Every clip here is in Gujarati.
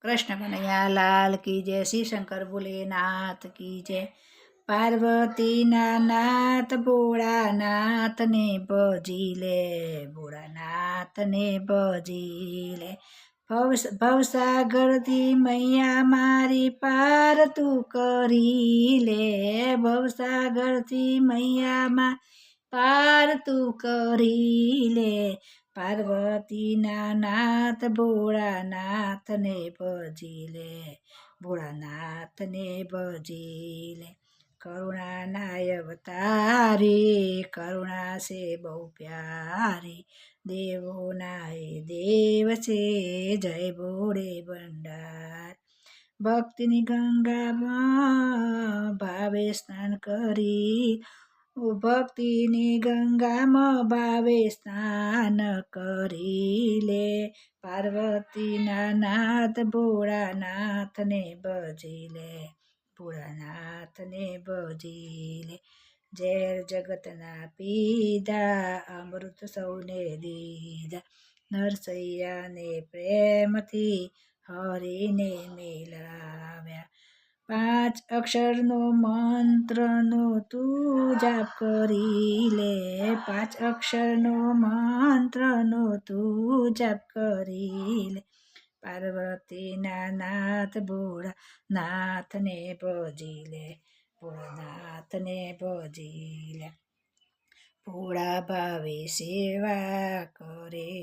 कृष्ण कन्हैया लाल की जय। श्री शंकर भोलेनाथ की जय। पार्वतीના નાથ ભોળાનાથને ભજીલે, ભોળાનાથને ભજીલે. ભવસાગરથી મૈયા મારી પાર તું કરી લે, ભવસાગરથી મૈયામાં પાર તું કરી લે. પાર્વતીના નાથ ભોળાનાથને ભજીલે, ભોળાનાથને ભજીલે. करुणा अवतारी, करुणा से बहु प्यारी, देवो नाय देव से जय भोले भंडार. भक्तिनी गंगाમાં ભાવે સ્નાન કરી, ભક્તિની ગંગામાં ભાવે સ્નાન કરી લે. પાર્વતીના નાથ ભોળાનાથને ભજી લે, ભોળાનાથને ભજી લે. ઝેર જગતના પીધા, અમૃત સૌને દીધા, નરસૈયાને પ્રેમથી હરીને મિલાવ્યા. 5 અક્ષરનો મંત્રનો તું જાપ કરી લે, 5 અક્ષરનો મંત્રનો તું જાપ કરી લે. પાર્વતીના નાથ ભોળાનાથને ભજી લે, ભોળાનાથને ભજી લે. ભોળા ભાવે સેવા કરે,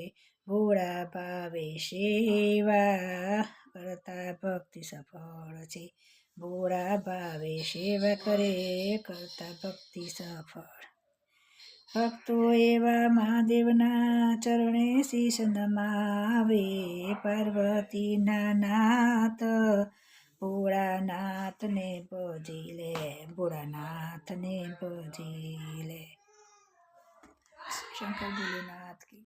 ભોળા ભાવે સેવા કરતા ભક્તિ સફળ છે. ભોળા ભાવે સેવા કરે કરતા ભક્તિ સફળ. ભક્તો એવા મહાદેવના ચરણે શીશ નમાવે, પાર્વતીના નાથ ભોળાનાથને ભજી લે, ભોળાનાથને ભજી લે. શંકર ભોલેનાથ કી